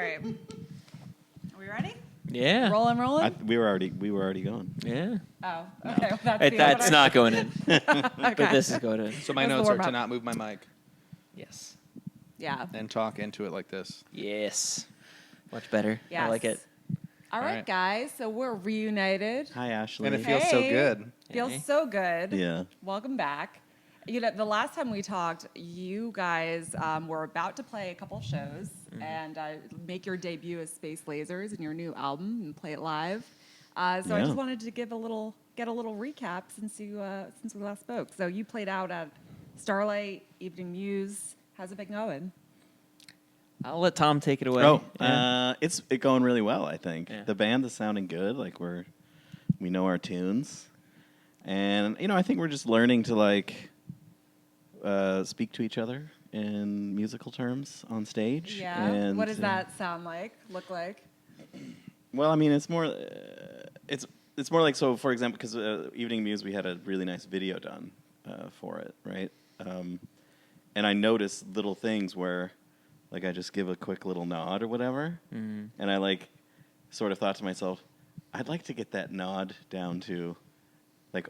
right. Are we ready? Yeah. Rolling? We were already going. Yeah. Oh, okay. Well, That's not going in. Okay. But this is going in. So my That's the notes are warm-up. to not move my mic Yes. Yeah. and talk into it like this. Yes. Much better. I Yes. like it. All right, right. guys. So we're reunited. Hi, Ashley. And it feels so Hey. good. Feels Hey. so good. Yeah. Welcome back. You know, the last time we talked, you guys were about to play a couple shows and make your debut as Space Lasers in your new album and play it live. So I Yeah. just wanted to get a little recap since we last spoke. So you played out at Starlight, Evening Muse. How's it been going? I'll let Tom take it away. Oh, Yeah. it's going really well. I think Yeah. the band is sounding good. Like we know our tunes, and I think we're just learning to speak to each other in musical terms on stage. Yeah. And, What does that sound like? Look like? Well, I mean, it's more like, so. For example, because Evening Muse, we had a really nice video done for it, right? And I noticed little things where, like, I just give a quick little nod or whatever, and I sort of thought to myself, I'd like to get that nod down to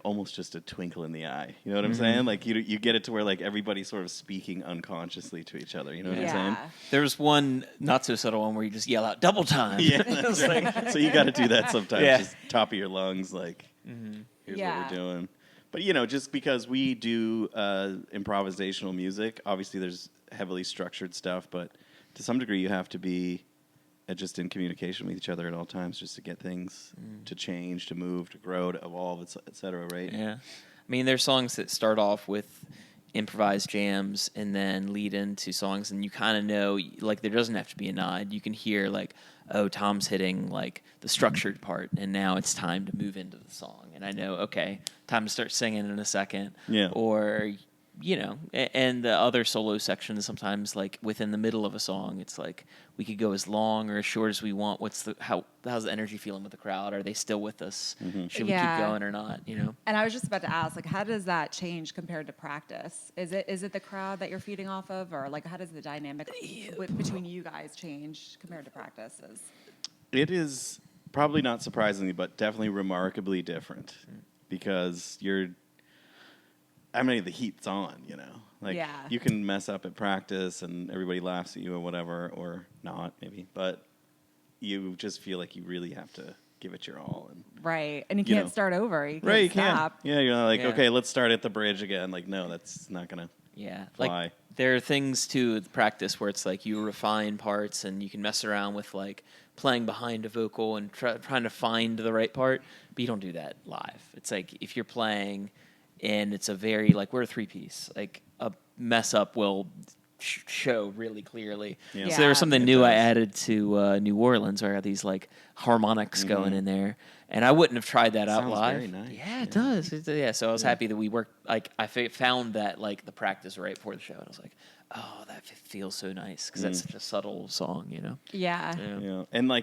almost just a twinkle in the eye. You know what I'm saying? Like you get it to where everybody's sort of speaking unconsciously to each other. You know what I'm saying? There was one not so subtle one where you just yell out double time. Yeah, that's right. So you got to do that sometimes. Yeah. Just top of your lungs, here's Yeah. what we're doing. But just because we do improvisational music, obviously there's heavily structured stuff, but to some degree you have to be just in communication with each other at all times, just to get things to change, to move, to grow, to evolve, et cetera, right? Yeah. I mean, there's songs that start off with improvised jams and then lead into songs, and you kind of know, there doesn't have to be a nod. You can hear, oh, Tom's hitting, the structured part, and now it's time to move into the song. And I know, okay, time to start singing in a second. Yeah. Or, and the other solo sections sometimes, within the middle of a song, it's we could go as long or as short as we want. How's the energy feeling with the crowd? Are they still with us? Should we keep going or not? And I was just about to ask, how does that change compared to practice? Is it the crowd that you're feeding off of, or how does the dynamic between you guys change compared to practices? It is probably not surprisingly, but definitely remarkably different because the heat's on, Yeah. You can mess up at practice and everybody laughs at you or whatever, or not maybe, but you just feel like you really have to give it your all. And Right. And you can't start over. You can't right, you stop. can't. Yeah, you're not Yeah. okay, let's start at the bridge again. No, that's not going to Yeah, fly. There are things too with practice where it's you refine parts and you can mess around with playing behind a vocal and trying to find the right part, but you don't do that live. It's if you're playing and it's a very we're a 3-piece, a mess up will show really clearly. Yeah. So there was something It new I does. added to New Orleans where I had these harmonics going in there, and I wouldn't have tried that out Sounds live. very nice. Yeah, it does. So I was happy that we worked. I found that the practice right before the show, and I was like, oh, that feels so nice because that's such a subtle song, Yeah. Yeah, and I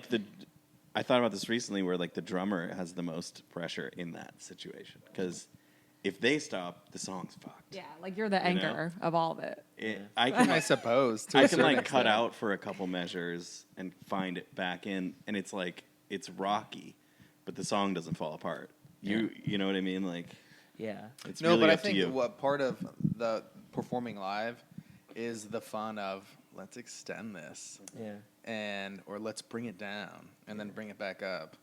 thought about this recently, where the drummer has the most pressure in that situation because if they stop, the song's fucked. Yeah. You're the anchor of all of it. I suppose. To I a can certain cut extent. out for a couple measures and find it back in, and it's it's rocky, but the song doesn't fall apart. You know what I mean? Yeah. It's No, really but I up to think you. what part of the performing live is the fun of let's extend this Yeah. or let's bring it down and then bring it back up.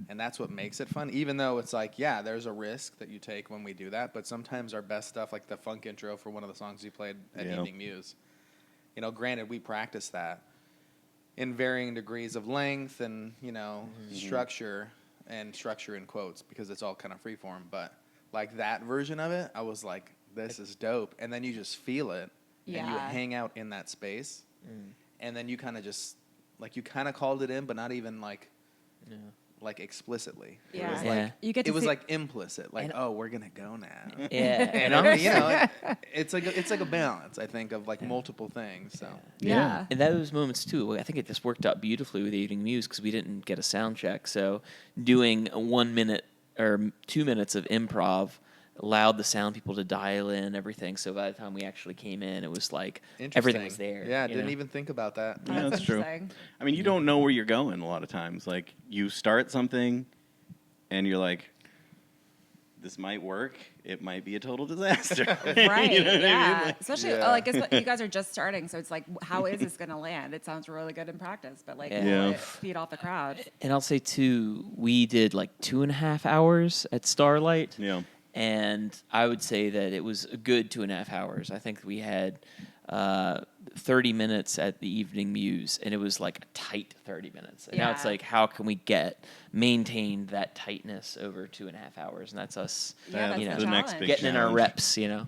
And that's what makes it fun, even though it's there's a risk that you take when we do that. But sometimes our best stuff, like the funk intro for one of the songs we played at Evening Muse, granted, we practice that in varying degrees of length and, structure, and structure in quotes because it's all kind of freeform. But that version of it, I was this is dope. And then you just feel it and you Yeah. hang out in that space. And then you kind of just, you kind of called it in, but not even explicitly. Yeah. It was Yeah. You get to it was see- implicit, And- oh, we're gonna go now. Yeah. And it's like a balance, I think, of multiple things. So Yeah. And those moments too, I think it just worked out beautifully with Evening Muse because we didn't get a sound check. So doing 1 minute or 2 minutes of improv allowed the sound people to dial in everything. So by the time we actually came in, it was like everything was there. Yeah, you didn't know? even think about that. Yeah, that's true. interesting. I mean, you don't know where you're going a lot of times. Like, you start something, and you're like, this might work. It might be a total disaster. Right. You know what I Yeah. mean? Like, Especially Yeah. like you guys are just starting, so it's like, how is this going to land? It sounds really good in practice, but like, Yeah. will Yeah. it feed off the crowd? And I'll say too, we did like 2.5 hours at Starlight. yeah. And I would say that it was a good 2.5 hours. I think we had 30 minutes at the Evening Muse, and it was like a tight 30 minutes. And now it's Yeah. like, how can we maintain that tightness over 2.5 hours? And that's us Yeah, that's you know, the the next challenge. big getting in our challenge. reps, you know?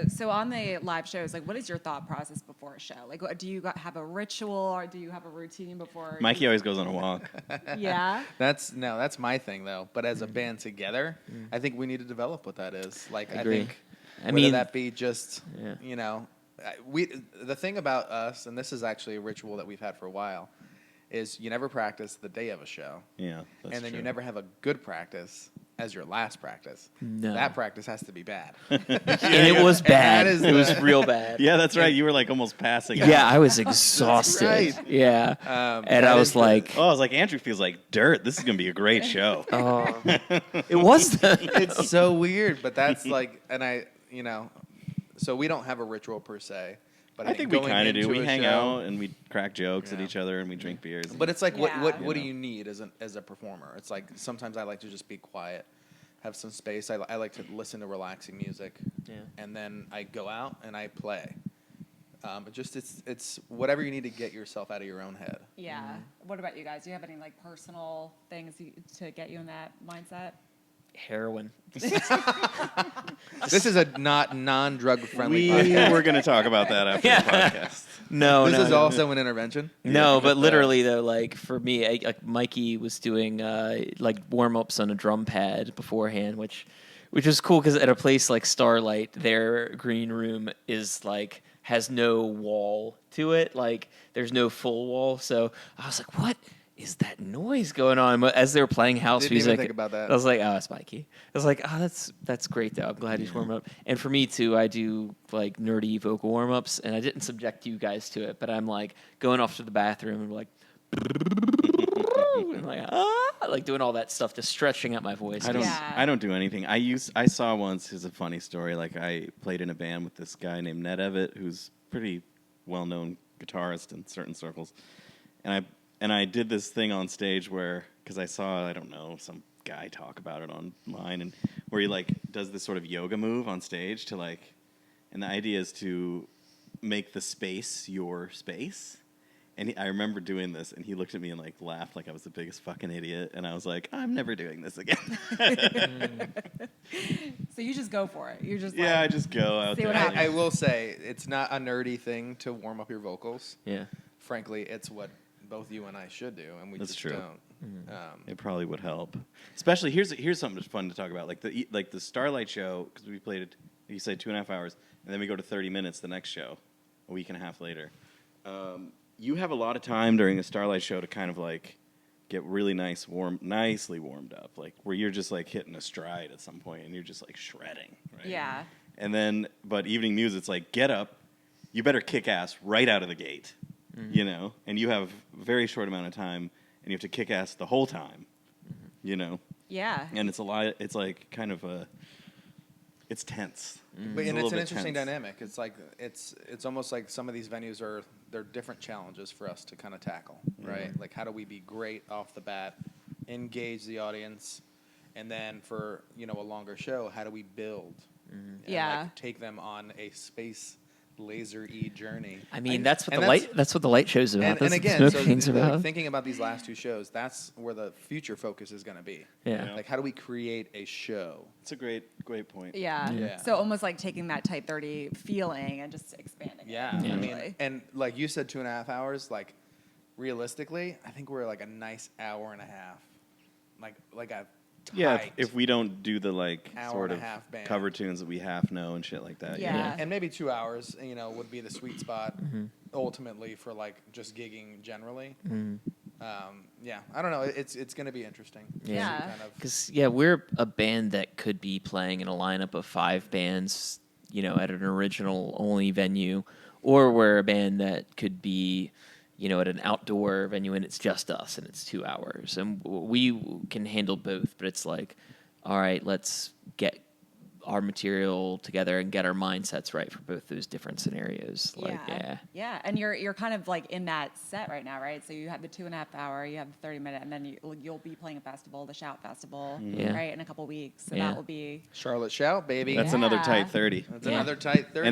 So on the live shows, like, what is your thought process before a show? Like, do you have a ritual or do you have a routine before? Mikey always goes on a walk. Yeah. That's my thing though. But as a band together, I think we need to develop what that is. Like, I Agree. think I whether mean- that be just Yeah. you know, the thing about us, and this is actually a ritual that we've had for a while, is you never practice the day of a show, Yeah, that's and then you true. never have a good practice as your last practice. No. That practice has to be bad. And it was bad. is It was the- real bad. Yeah, that's right. You were like almost passing out. Yeah, I was exhausted. right. Yeah. And that I is was the- like, Oh, I was like, Andrew feels like dirt. This is going to be a great show. oh. It was It's so weird, but that's like, and so we don't have a ritual per se. But I think we going kind of do. into We a hang show- out and we crack jokes at Yeah. each other and we drink beers. But it's like, Yeah. what You do know. you need as a performer? It's like sometimes I like to just be quiet, have some space. I like to listen to relaxing music, Yeah. and then I go out and I play. It's whatever you need to get yourself out of your own head. Yeah. What about you guys? Do you have any like personal things to get you in that mindset? heroin. This is a non-drug friendly we podcast. were going to talk about that after Yeah. the podcast. No, This no, is no. also an intervention. No, but literally though, like for me, like Mikey was doing like warm ups on a drum pad beforehand, which is cool because at a place like Starlight, their green room is like has no wall to it, like there's no full wall. So I was like, what is that noise going on? But as they were playing house Didn't even music, think about that. I was like, oh, it's Mikey. I was like, oh, that's great though. I'm glad he's warming up. And for me too, I do like nerdy vocal warm ups, and I didn't subject you guys to it, but I'm like going off to the bathroom and like. And like doing all that stuff, just stretching out my voice. I don't. Yeah. I don't do anything. I saw once. Here's a funny story. Like I played in a band with this guy named Ned Evett, who's pretty well-known guitarist in certain circles, and I did this thing on stage where because I saw I don't know some guy talk about it online and where he like does this sort of yoga move on stage to like, and the idea is to make the space your space. And I remember doing this, and he looked at me and like laughed like I was the biggest fucking idiot. And I was like, I'm never doing this again. So you just go for it. You're just Yeah, I like, just go out See there. what happens. I will say it's not a nerdy thing to warm up your vocals. Yeah. Frankly, it's what both you and I should do, and we That's just true. don't. It probably would help. Especially here's something that's fun to talk about, like the Starlight show because we played it. You said 2.5 hours, and then we go to 30 minutes the next show, a week and a half later. You have a lot of time during the Starlight show to kind of like get really nicely warmed up, like where you're just like hitting a stride at some point, and you're just like shredding, right? yeah. And then, but evening news, it's like, get up, you better kick ass right out of the gate, you know? And you have a very short amount of time, and you have to kick ass the whole time, you know? Yeah. And it's a lot, it's like kind of it's tense. But It's a and little it's an bit interesting tense. dynamic. It's like it's almost like some of these venues they're different challenges for us to kind of tackle, right? Like how do we be great off the bat, engage the audience, and then for a longer show, how do we build? And, Yeah. like, take them on a space laser-y journey. I mean, And- that's what and that's what the light show's about. and That's again, what so smoking's about. thinking about these last two shows, that's where the future focus is going to be. Yeah. Like, how do we create a show? It's a great point. Yeah. Yeah. So almost like taking that tight 30 feeling and just expanding Yeah, it. I mean, essentially. and like you said, 2.5 hours. Like, realistically, I think we're like a nice hour and a half. Like a Yeah, tight, if we don't do the like Hour sort and of a half band. cover tunes that we half know and shit like that. you Yeah. know? and maybe 2 hours, would be the sweet spot ultimately for like just gigging generally. Yeah, I don't know. It's going to be interesting. Yeah. Kind of, Because we're a band that could be playing in a lineup of 5 bands, at an original only venue, or we're a band that could be, at an outdoor venue and it's just us and it's 2 hours, and we can handle both. But it's like, all right, let's get our material together and get our mindsets right for both those different scenarios. Yeah. And you're kind of like in that set right now, right? So you have the 2.5 hour, you have the 30-minute, and then you'll be playing a festival, the Shout Festival, Yeah. right, in a couple weeks. So Yeah. that will be Charlotte Shout, baby. That's Yeah. another tight 30. That's Yeah. another tight 30.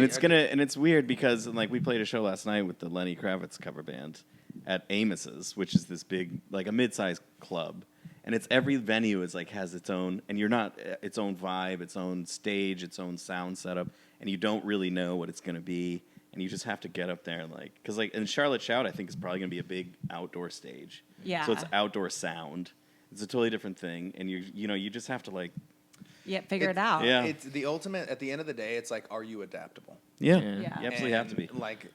And it's weird because like we played a show last night with the Lenny Kravitz cover band at Amos's, which is this big, like a mid-sized club. And it's every venue is like has its own, and you're not its own vibe, its own stage, its own sound setup, and you don't really know what it's going to be, and you just have to get up there and like, because like, and Charlotte Shout I think is probably going to be a big outdoor stage, Yeah. so it's outdoor sound. It's a totally different thing, and you just have to like, figure it out. Yeah. It's the ultimate. At the end of the day, it's like, are you adaptable? yeah, Yeah. you absolutely have to be. And, like,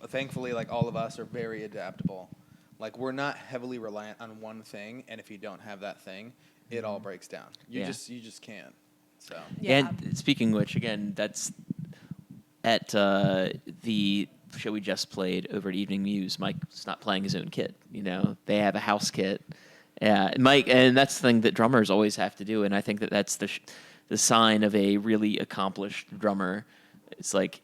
thankfully, like all of us are very adaptable. Like we're not heavily reliant on one thing, and if you don't have that thing, it all breaks down. You Yeah. just can't. So Yeah. And speaking of which, again, that's at the show we just played over at Evening Muse. Mike's not playing his own kit. They have a house kit. Mike, and that's the thing that drummers always have to do, and I think that's the sign of a really accomplished drummer. It's like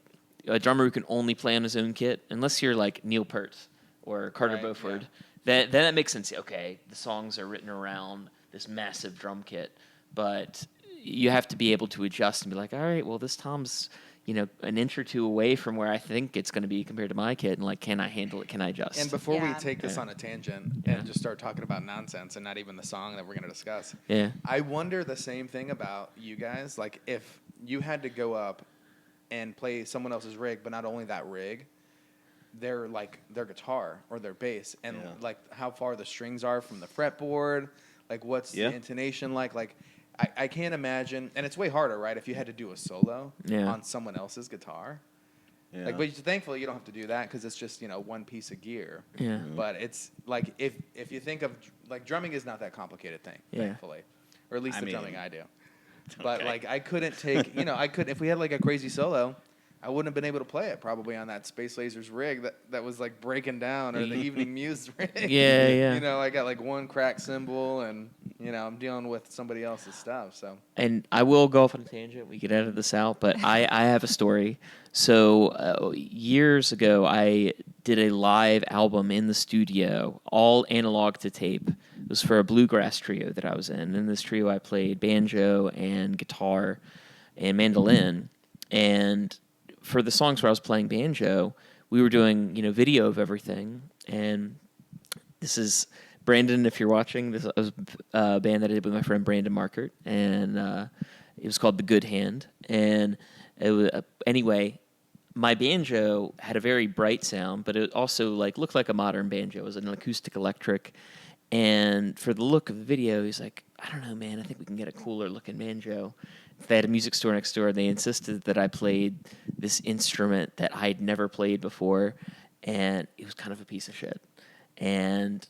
a drummer who can only play on his own kit, unless you're like Neil Peart or Carter Right, Beauford. yeah. Then that makes sense. Okay, the songs are written around this massive drum kit, but you have to be able to adjust and be like, all right, well, this tom's an inch or two away from where I think it's going to be compared to my kit, and like, can I handle it? Can I adjust? And before we Yeah. take this on a tangent Yeah. and just start talking about nonsense and not even the song that we're going to discuss, Yeah. I wonder the same thing about you guys. Like, if you had to go up and play someone else's rig, but not only that rig, their guitar or their bass, and Yeah. like how far the strings are from the fretboard, like what's Yeah. the intonation like I can't imagine, and it's way harder, right? If you had to do a solo Yeah. on someone else's guitar, Yeah. like, but thankfully you don't have to do that because it's just one piece of gear. Yeah. But it's like if you think of like drumming is not that complicated thing, Yeah. thankfully, or at least I the mean, drumming I do. But okay. like I couldn't take I could if we had like a crazy solo, I wouldn't have been able to play it probably on that Space Lasers rig that was like breaking down, or the Evening Muse rig. Yeah, yeah. I got like one cracked cymbal, and I'm dealing with somebody else's stuff. So And I will go off on a tangent. We could edit this out, but I have a story. So years ago, I did a live album in the studio, all analog to tape. It was for a bluegrass trio that I was in. In this trio, I played banjo and guitar and mandolin. And for the songs where I was playing banjo, we were doing video of everything. And this is Brandon, if you're watching. This was a band that I did with my friend Brandon Markert, and it was called The Good Hand. And it was, anyway, my banjo had a very bright sound, but it also looked like a modern banjo. It was an acoustic electric. And for the look of the video, he's like, I don't know, man, I think we can get a cooler looking banjo. They had a music store next door. They insisted that I played this instrument that I'd never played before, and it was kind of a piece of shit. And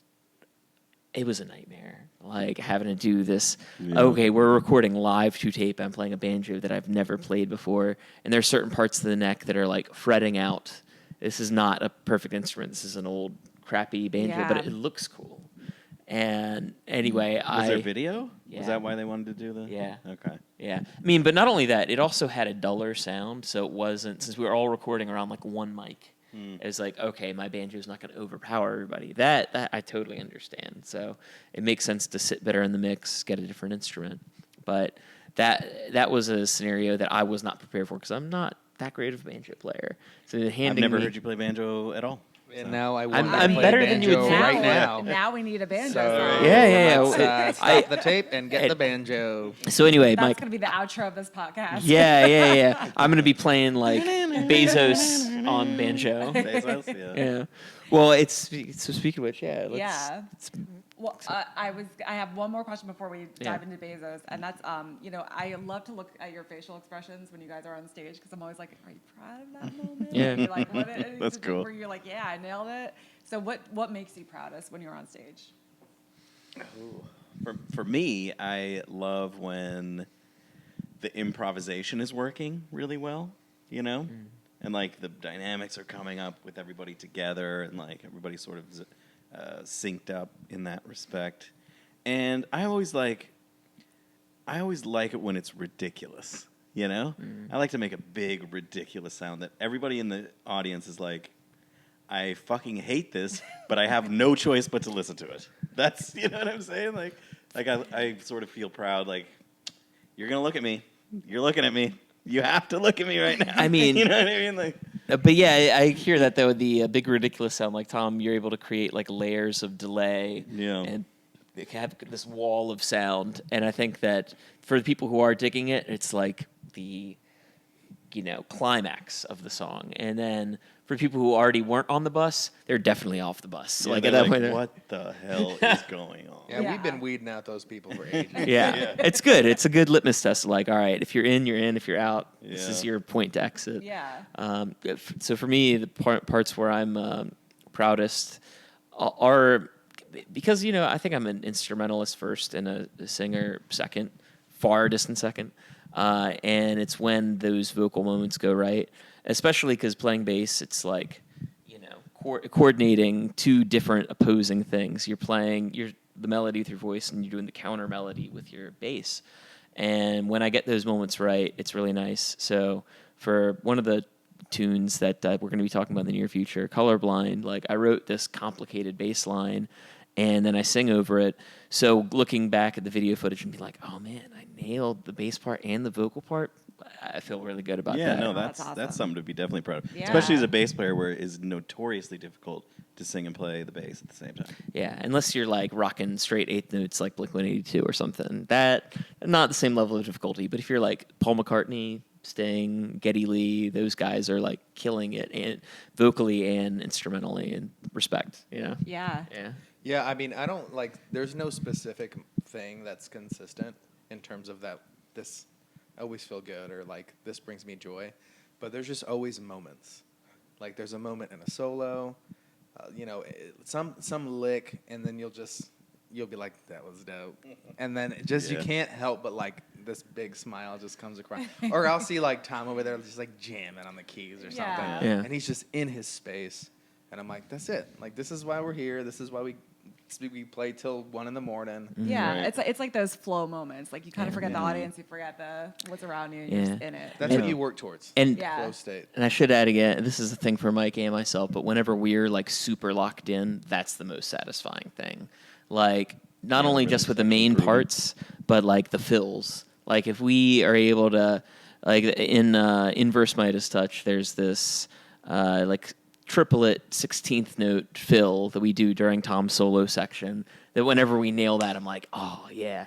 it was a nightmare, having to do this. Yeah. Okay, we're recording live to tape. I'm playing a banjo that I've never played before, and there's certain parts of the neck that are fretting out. This is not a perfect instrument. This is an old, crappy banjo, but Yeah. it looks cool. And anyway, Was there video? Yeah. Was that why they wanted to do that? Yeah. Okay. Yeah. I mean, but not only that, it also had a duller sound, so it wasn't, since we were all recording around one mic, it was okay, my banjo's not going to overpower everybody. That I totally understand. So it makes sense to sit better in the mix, get a different instrument. But that was a scenario that I was not prepared for because I'm not that great of a banjo player. So I've handing never me, heard you play banjo at all. and So. now I I'm want to play better than you would banjo think. right now. Now we need a banjo So song. Yeah. let's, stop the tape and get the banjo. So anyway, That's Mike. going to be the outro of this podcast. Yeah. I'm going to be playing Bezos on banjo. Bezos? Yeah. Yeah. Well, so speaking of which, yeah. Yeah. Well, I have one more question before we Yeah. dive into Bezos, and that's I love to look at your facial expressions when you guys are on stage because I'm always like, are you proud of that moment? Yeah. Are you, what That's cool. Where you're like, yeah, I nailed it. So what makes you proudest when you're on stage? For me, I love when the improvisation is working really well, you know? And like the dynamics are coming up with everybody together and like everybody sort of synced up in that respect. And I always like it when it's ridiculous, you know? I like to make a big ridiculous sound that everybody in the audience is like, I fucking hate this, but I have no choice but to listen to it. That's, you know what I'm saying? Like I sort of feel proud, like, you're going to look at me. You're looking at me. You have to look at me right now. I mean, you know what I mean? Like, but yeah, I hear that though. The big ridiculous sound, like Tom, you're able to create like layers of delay, Yeah. and they have this wall of sound. And I think that for the people who are digging it, it's like the climax of the song. And then for people who already weren't on the bus, they're definitely off the bus. yeah, Like they're at that like, point, they're- what the hell is going on? Yeah, Yeah. we've been weeding out those people for ages. Yeah. It's good. It's a good litmus test. Like, all right, if you're in, you're in. If you're out, this is Yeah. your point to exit. Yeah. So for me, the parts where I'm proudest are because I think I'm an instrumentalist first and a singer second, far distant second, and it's when those vocal moments go right, especially because playing bass, it's like coordinating two different opposing things. You're playing the melody with your voice, and you're doing the counter melody with your bass. And when I get those moments right, it's really nice. So for one of the tunes that we're going to be talking about in the near future, Colorblind, like I wrote this complicated bass line, and then I sing over it. So looking back at the video footage and be like, oh man, I nailed the bass part and the vocal part. I feel really good about Yeah, that. no, That's that's awesome. something to be definitely proud of. Yeah. Especially as a bass player where it is notoriously difficult to sing and play the bass at the same time. Yeah, unless you're like rocking straight eighth notes like Blink-182 or something. That not the same level of difficulty. But if you're like Paul McCartney, Sting, Geddy Lee, those guys are like killing it and vocally and instrumentally. And respect, Yeah. Yeah. Yeah, I mean, I don't like. There's no specific thing that's consistent in terms of that. This I always feel good or like this brings me joy, but there's just always moments. Like there's a moment in a solo, some lick, and then you'll be like, that was dope, and then you Yeah. can't help but like this big smile just comes across. Or I'll see like Tom over there just like jamming on the keys or something, Yeah. Yeah. and he's just in his space, and I'm like, that's it. Like this is why we're here. This is why we play till 1 a.m. Yeah, Right. it's like those flow moments. Like you kind of forget the Yeah. audience, you forget what's around you, and you're just Yeah. in it. That's what you work towards. And Yeah. Flow state. And I should add again, this is a thing for Mike and myself, but whenever we're like super locked in, that's the most satisfying thing. Like not Yeah, only really just with the main groovy. parts, but like the fills. Like if we are able to, like in Inverse Midas Touch, there's this like triplet 16th note fill that we do during Tom's solo section. That whenever we nail that, I'm like, oh yeah,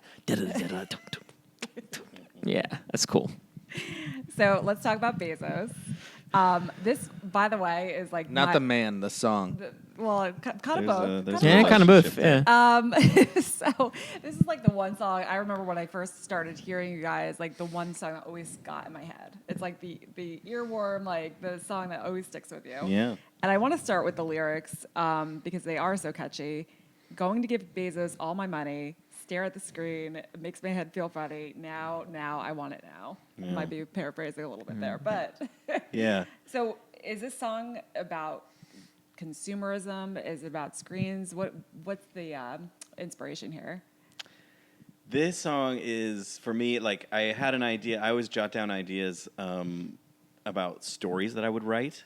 yeah, that's cool. So let's talk about Bezos. This, by the way, is like Not the man, the song. well, kind of both. there's Yeah, a kind of both. relationship Yeah. there. So this is like the one song I remember when I first started hearing you guys. Like the one song that always got in my head. It's like the earworm, like the song that always sticks with you. Yeah. And I want to start with the lyrics because they are so catchy. Going to give Bezos all my money. Stare at the screen. It makes my head feel funny. Now, I want it now. Yeah. Might be paraphrasing a little bit there, but Yeah. so is this song about consumerism? Is it about screens? What's the inspiration here? This song is, for me, like, I had an idea. I always jot down ideas about stories that I would write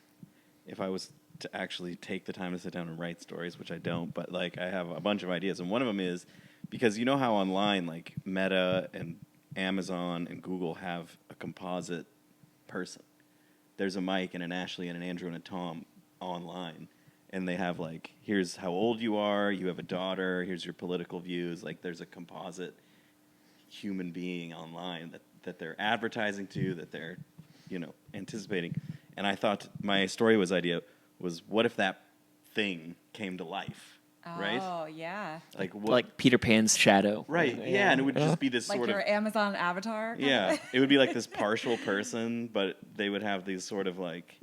if I was to actually take the time to sit down and write stories, which I don't. But, like, I have a bunch of ideas. And one of them is, because you know how online, like, Meta and Amazon and Google have a composite person. There's a Mike and an Ashley and an Andrew and a Tom online. And they have, like, here's how old you are, you have a daughter, here's your political views. Like, there's a composite human being online that they're advertising to, that they're, anticipating. And I thought my story idea was, what if that thing came to life, right? Oh, yeah. Like, what, Like Peter Pan's shadow. right, yeah, and it would just be this Like sort your of, Amazon avatar? yeah, it would be like this partial person, but they would have these sort of like,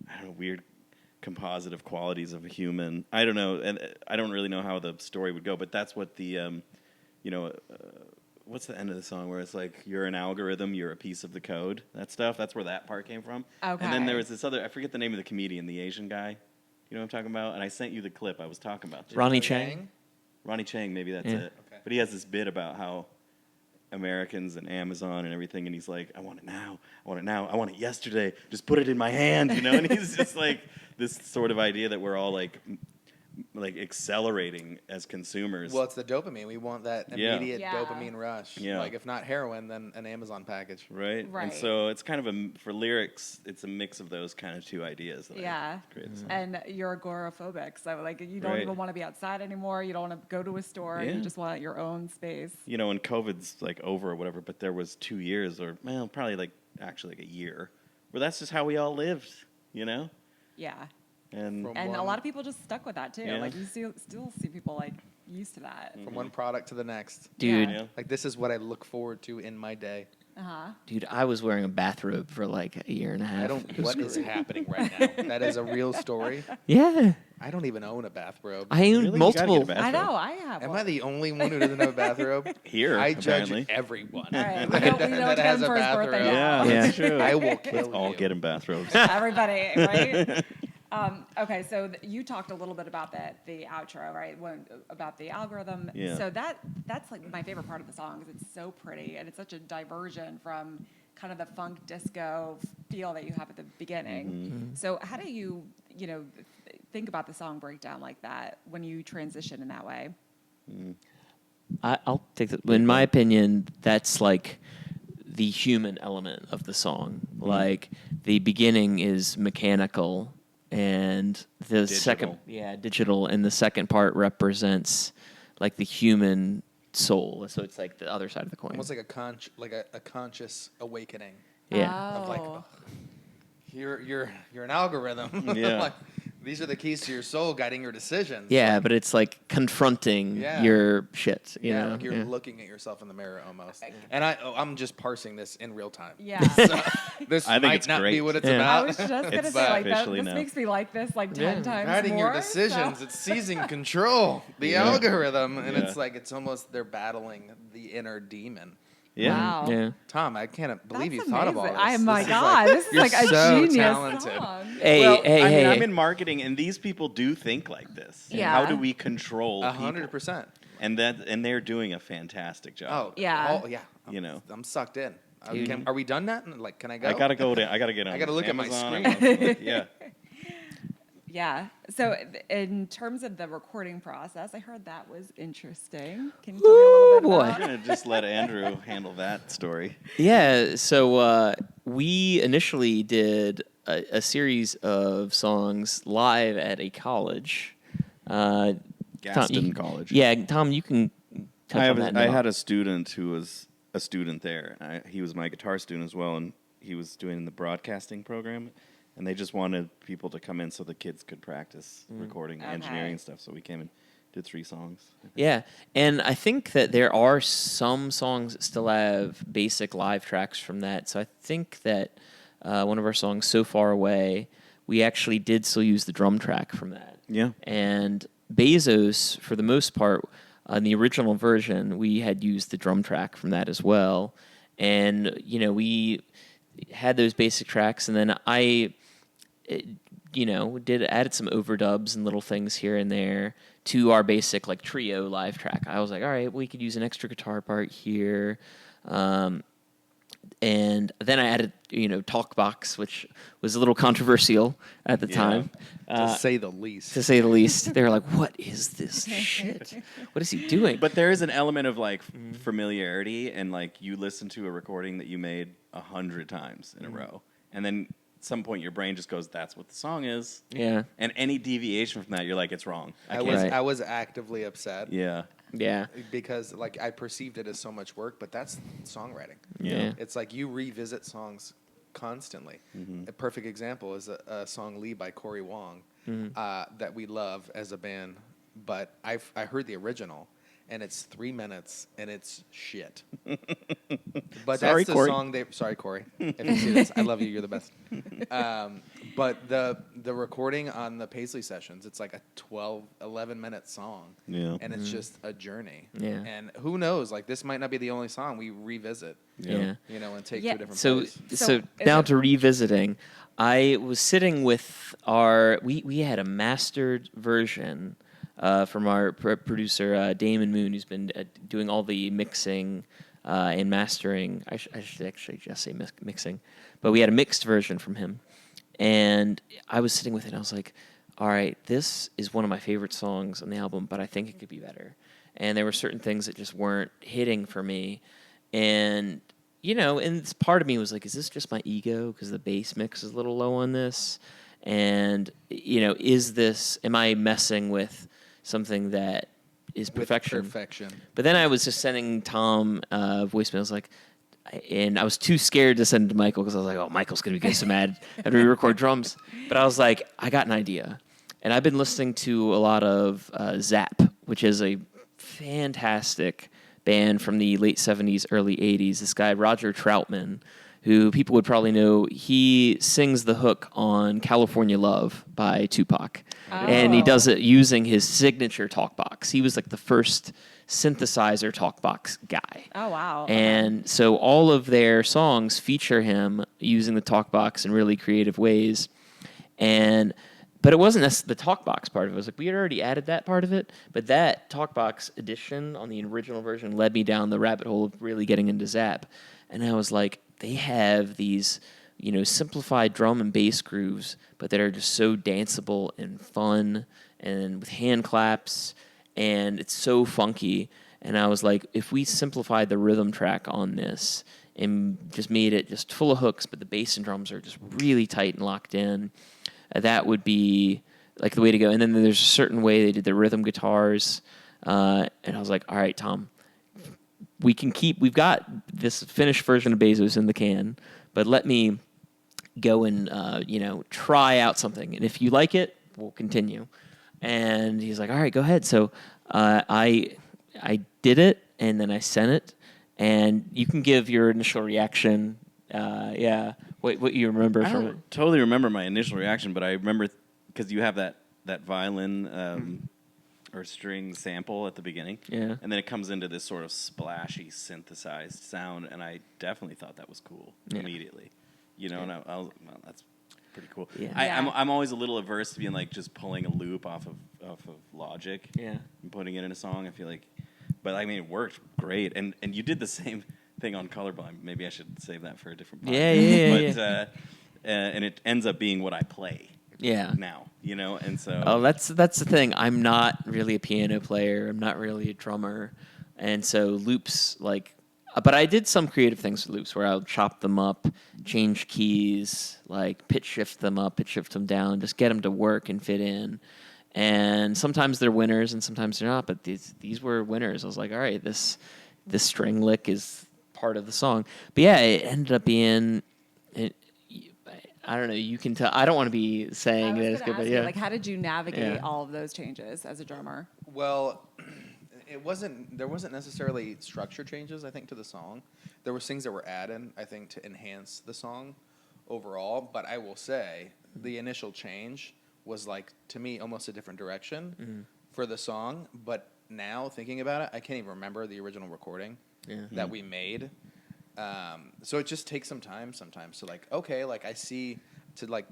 I don't know, weird compositive qualities of a human. I don't know, and I don't really know how the story would go, but that's what the, what's the end of the song where it's like, you're an algorithm, you're a piece of the code, that stuff. That's where that part came from. Okay. And then there was this other, I forget the name of the comedian, the Asian guy. You know what I'm talking about? And I sent you the clip. I was talking about this. Ronnie Yang? Chang. Ronnie Chang, maybe that's Yeah. it. Okay. But he has this bit about how Americans and Amazon and everything, and he's like, I want it now, I want it now, I want it yesterday, just put it in my hand, you know? And he's just like this sort of idea that we're all like accelerating as consumers. Well, it's the dopamine. We want that Yeah. immediate Yeah. dopamine rush. Yeah. Like if not heroin, then an Amazon package. Right? Right. And so it's kind of for lyrics, it's a mix of those kind of two ideas that Yeah. I created. the song. And you're agoraphobic, so like you don't Right. even want to be outside anymore. You don't want to go to a store. Yeah. You just want your own space. You know, and COVID's like over or whatever, but there was 2 years or, well, probably like actually like a year where that's just how we all lived, you know? Yeah. And From And a one- lot of people just stuck with that too. Yeah. Like you still see people like used to that. From one product to the next. Dude, Yeah. Yeah. Like this is what I look forward to in my day. dude, I was wearing a bathrobe for like a year and a half. I don't. It was What is great. happening right now? That is a real story. Yeah, I don't even own a bathrobe. I own Really? You gotta multiple. get a bathrobe. I know. I have. Am one. I the only one who doesn't have a bathrobe? Here, I judge apparently. everyone. All right. We that, don't, we don't that get has him a for his birthday bathrobe. now. Yeah, Yeah. that's true. I will Let's kill all you. get him bathrobes. Everybody, right? Okay, so you talked a little bit about the outro, right? About the algorithm. Yeah. So that's like my favorite part of the song because it's so pretty and it's such a diversion from kind of the funk disco feel that you have at the beginning. Mm-hmm. So how do you think about the song breakdown like that when you transition in that way? I'll take that. In my opinion, that's like the human element of the song. Like the beginning is mechanical, and the second, digital, and the second part represents like the human soul. So it's like the other side of the coin. Almost like a conscious awakening Yeah. of like, Oh. oh, you're an algorithm. Yeah. Like, these are the keys to your soul guiding your decisions. Yeah, but it's like confronting Yeah. your shit. You Yeah, know? like you're Yeah. looking at yourself in the mirror almost. And I'm just parsing this in real time. Yeah. So this I think might it's not be great. what it's Yeah. I about. was just gonna It's say like that. officially This now. makes me like this like 10 times Guiding more. your decisions, so- it's seizing control. The Yeah. algorithm, and Yeah. it's like it's almost they're battling the inner demon. Yeah. Wow. Yeah. Tom, I can't believe That's you thought of all amazing. this. My This is God, this is you're like a so genius talented. song. Hey, Well, hey, I mean, hey. I'm in marketing, and these people do think like this. And Yeah. How do we control people? 100%. And they're doing a fantastic job. Oh Yeah. Oh yeah. You know. I'm sucked in. Dude. Are we done that? Like, can I go? I gotta go to. I gotta get on. I gotta look at my Amazon. screen. Yeah. Yeah. So in terms of the recording process, I heard that was interesting. Can you tell me a little bit boy. about I'm gonna just let Andrew handle that story. Yeah, so we initially did a series of songs live at a college. Gaston you- College. Yeah, Tom, you can touch on that. I now. had a student who was a student there. He was my guitar student as well, and he was doing the broadcasting program. And they just wanted people to come in so the kids could practice recording, Okay. engineering stuff. So we came and did 3 songs. Yeah, and I think that there are some songs that still have basic live tracks from that. So I think that one of our songs, "So Far Away," we actually did still use the drum track from that. Yeah. And Bezos, for the most part, on the original version, we had used the drum track from that as well. And, we had those basic tracks, and then I added some overdubs and little things here and there to our basic like trio live track. I was like, all right, we could use an extra guitar part here. And then I added, talk box, which was a little controversial at the Yeah. time. to say the least. To say the least. They were like, what is this shit? What is he doing? But there is an element of like familiarity, and like you listen to a recording that you made 100 times in a row, and then at some point your brain just goes, "That's what the song is." Yeah. And any deviation from that, you're like, "It's wrong." I can't- was Right. I was actively upset. Yeah. Yeah. Because like I perceived it as so much work, but that's songwriting. Yeah. It's like you revisit songs constantly. A perfect example is a song "Lee" by Corey Wong that we love as a band. But I heard the original, and it's 3 minutes, and it's shit. But Sorry, that's the Corey. song they. Sorry, Corey. If you see this, I love you. You're the best. But the recording on the Paisley sessions, it's like a 11-minute song. Yeah. And it's just a journey. Yeah. And who knows? Like, this might not be the only song we revisit. Yeah. You know, and take Yeah. to a different So place. so is now it- to revisiting, I was sitting with we had a mastered version from our producer Damon Moon, who's been doing all the mixing and mastering. I should actually just say mixing, but we had a mixed version from him, and I was sitting with it, and I was like, all right, this is one of my favorite songs on the album, but I think it could be better. And there were certain things that just weren't hitting for me, and and part of me was like, is this just my ego because the bass mix is a little low on this? And, am I messing with something that is With perfection? perfection. But then I was just sending Tom voicemails and I was too scared to send it to Michael because I was like, oh, Michael's going to get so mad after we record drums. But I was like, I got an idea. And I've been listening to a lot of Zap, which is a fantastic band from the late 70s, early 80s. This guy, Roger Troutman, who people would probably know, he sings the hook on California Love by Tupac. And he does it using his signature talkbox. He was like the first synthesizer talkbox guy. Oh, wow. And so all of their songs feature him using the talkbox in really creative ways. But it wasn't the talkbox part of it. It was like we had already added that part of it, but that talkbox addition on the original version led me down the rabbit hole of really getting into Zap. And I was like, they have these, simplified drum and bass grooves, but that are just so danceable and fun and with hand claps, and it's so funky. And I was like, if we simplified the rhythm track on this and just made it just full of hooks, but the bass and drums are just really tight and locked in, that would be like the way to go. And then there's a certain way they did the rhythm guitars, and I was like, all right, Tom, we've got this finished version of Bezos in the can, but let me go and try out something, and if you like it, we'll continue. And he's like, all right, go ahead. So I did it, and then I sent it, and you can give your initial reaction. What you remember I from it. don't totally remember my initial reaction, but I remember because you have that violin or string sample at the beginning, Yeah. and then it comes into this sort of splashy synthesized sound, and I definitely thought that was cool immediately. And I was well, that's pretty cool. Yeah. I'm always a little averse to being like just pulling a loop off of Logic, Yeah. and putting it in a song. I feel like, but I mean, it worked great, and you did the same thing on Colorblind. Maybe I should save that for a different podcast. Yeah. And it ends up being what I play Yeah. now, and so. Oh, that's the thing. I'm not really a piano player. I'm not really a drummer, and so loops but I did some creative things with loops where I'll chop them up, change keys, like pitch shift them up, pitch shift them down, just get them to work and fit in. And sometimes they're winners, and sometimes they're not. But these were winners. I was like, all right, this string lick is part of the song. But yeah, it ended up being. I don't know. You can tell. I don't want to be saying that it's good, but yeah. How did you navigate Yeah. all of those changes as a drummer? Well, there wasn't necessarily structure changes, I think, to the song. There was things that were added, I think, to enhance the song overall. But I will say the initial change was to me, almost a different direction for the song. But now thinking about it, I can't even remember the original recording that we made. So it just takes some time sometimes to I see to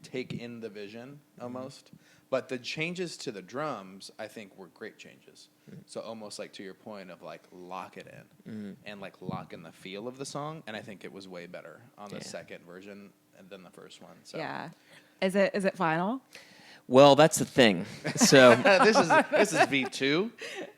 take in the vision almost. But the changes to the drums, I think, were great changes. So almost to your point of lock it in and lock in the feel of the song. And I think it was way better on the second version than the first one. So. Yeah. Is it final? Well, that's the thing. So this is V2.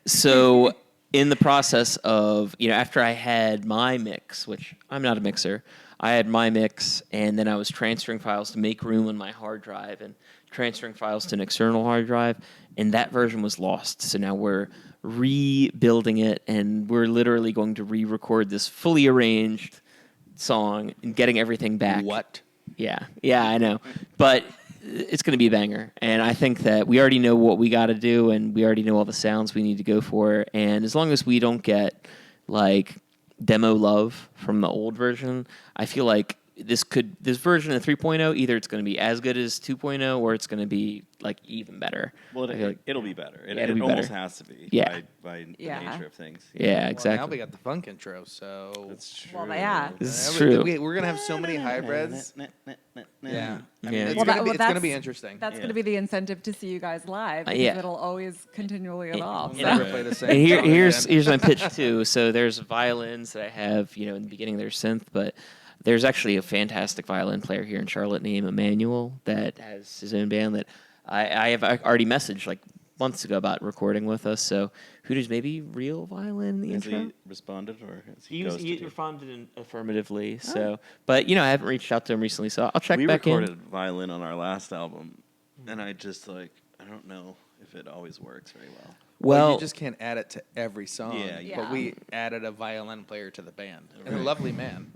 So in the process of, after I had my mix, which I'm not a mixer, I had my mix, and then I was transferring files to make room on my hard drive and transferring files to an external hard drive, and that version was lost. So now we're rebuilding it, and we're literally going to re-record this fully arranged song and getting everything back. What? Yeah, I know. But it's going to be a banger. And I think that we already know what we got to do, and we already know all the sounds we need to go for. And as long as we don't get like demo love from the old version, I feel like this version of 3.0, either it's going to be as good as 2.0 or it's going to be like even better. Well, I feel like- it'll be better. It, Yeah, it'll it be almost better. has to be. Yeah. By the Yeah. nature of things. Yeah, Well, exactly. now we got the funk intro, so That's true. Well, yeah. This is Yeah, true. we're gonna have so many hybrids. Yeah, I mean, Yeah. it's, Well, gonna be, well, it's gonna that's- be interesting. That's Yeah. going to be the incentive to see you guys live because yeah. it'll always continually evolve. We'll So. never play the same. And song here's again. here's my pitch too. So there's violins that I have. In the beginning there's synth, but there's actually a fantastic violin player here in Charlotte named Emmanuel that has his own band that I already messaged like months ago about recording with us. So who does maybe real violin in the Has intro? he responded or has he He ghosted you? responded affirmatively. So, but I haven't reached out to him recently, so I'll check We back recorded in. violin on our last album, and I just I don't know if it always works very well. Well, you just can't add it to every song. Yeah, Yeah. But we added a violin player to the band, and a lovely man.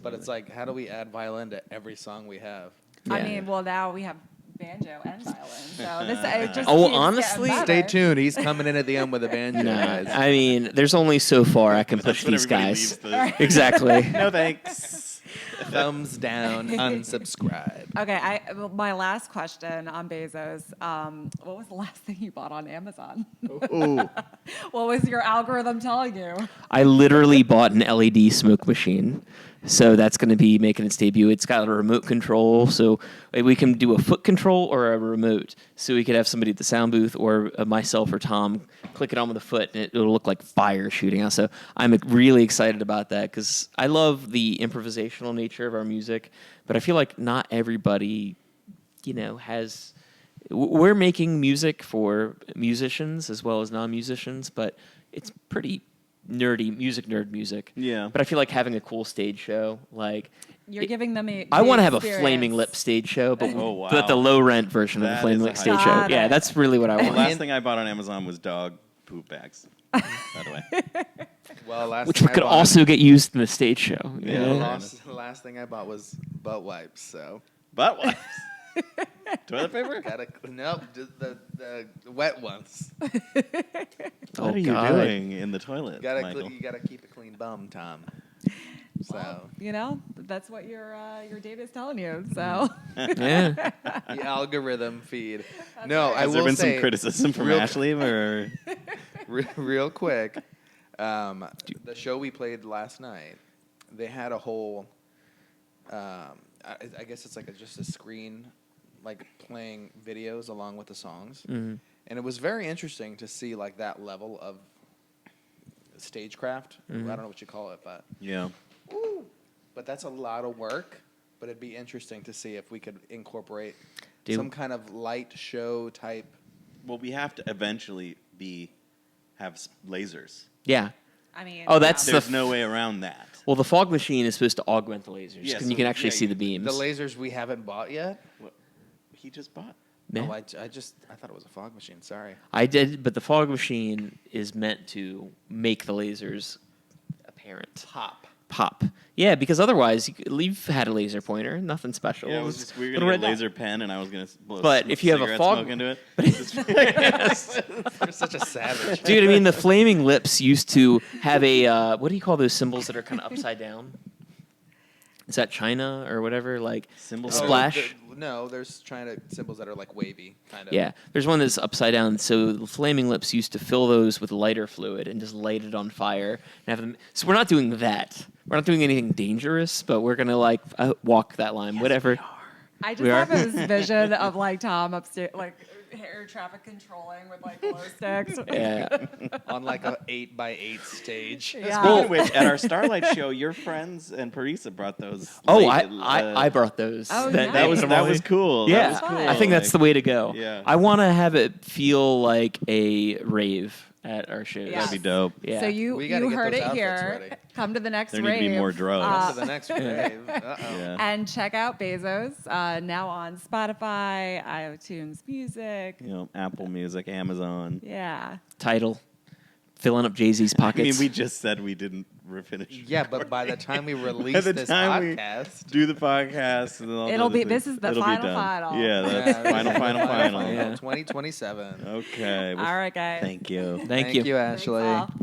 But it's like, how do we add violin to every song we have? I Yeah. mean, well, now we have banjo and violin. So this it just Oh, keeps honestly? getting Stay better. tuned. He's coming in at the end with a banjo, No, guys. I mean, there's only so far I can push That's when these everybody guys. leaves the- Exactly. No thanks. Thumbs down, unsubscribe. Okay, well, my last question on Bezos. What was the last thing you bought on Amazon? Ooh. What was your algorithm telling you? I literally bought an LED smoke machine. So that's going to be making its debut. It's got a remote control, so we can do a foot control or a remote. So we could have somebody at the sound booth or myself or Tom click it on with a foot, and it'll look like fire shooting out. So I'm really excited about that because I love the improvisational nature of our music, but I feel like not everybody, has. We're making music for musicians as well as non-musicians, but it's pretty nerdy music. Yeah. But I feel like having a cool stage show, You're giving them I want to have a experience. flaming lip stage show, but Oh, wow. but the low rent version of the That flaming is a lip stage high show. Got Yeah, it. that's really what I The want. last thing I bought on Amazon was dog poop bags. By the way. Well, last Which thing I could bought- also get used in the stage show. you Yeah. know? The last thing I bought was butt wipes. So Butt wipes. Toilet paper? gotta nope, just the wet ones. What are you God. doing in the toilet, Michael? You gotta keep a clean bum, Tom. So That's what your data is telling you. So Yeah. the algorithm feed. No, I Has there will been say some criticism from real- Ashley or real quick, the show we played last night, they had a whole. I guess it's like just a screen, like playing videos along with the songs, and it was very interesting to see like that level of stagecraft. I don't know what you call it, but yeah? that's a lot of work. But it'd be interesting to see if we could incorporate Dude. some kind of light show type. Well, we have to eventually have lasers. Yeah. I mean, Oh, that's There's the no way around that. Well, the fog machine is supposed to augment the lasers, Yeah, and so- you can actually yeah, see you- the beams. The lasers we haven't bought yet. What he just bought. Yeah. Oh, I thought it was a fog machine. Sorry. I did, but the fog machine is meant to make the lasers apparent. Pop. Yeah, because otherwise, you've had a laser pointer, nothing special. Yeah, it was It's just we were little gonna get a red laser pen, and I was gonna blow. But if you have a cigarette fog- smoke into it, You're such a savage. Dude, I mean, the flaming lips used to have a what do you call those symbols that are kind of upside down? Is that China or whatever? Like Symbols a are- splash. No, there's symbols that are like wavy, kind of. Yeah, there's one that's upside down. So the flaming lips used to fill those with lighter fluid and just light it on fire and have them. So we're not doing that. We're not doing anything dangerous, but we're gonna walk that line. Whatever. I just We are. have this vision of like Tom upstairs, like air traffic controlling with like glow sticks. Yeah. On like a 8x8 stage. Yeah. Speaking of which, at our Starlight show, your friends and Parisa brought those. Oh, late, I brought those. Oh, That That was nice. that was cool. Yeah, that was cool. I think that's the way to go. Yeah. I want to have it feel like a rave at our shows. Yeah. That'd be dope. Yeah. So you We gotta get heard those it outfits here. ready. Come to the next There rave. need to be more drugs. On to the next rave. Uh-oh. Yeah. And check out Bezos now on Spotify, iTunes Music. You know, Apple Music, Amazon. Yeah. Title, filling up Jay-Z's I pockets. mean, we just said we didn't finish. Yeah, but by the time we By release the this time we podcast, do the podcast, and then all It'll the be- other this things, is the it'll be final done. final. Yeah, that's final. Yeah. 2027. Okay. All right, guys. Thank you. Thank you. Ashley. Thanks, all.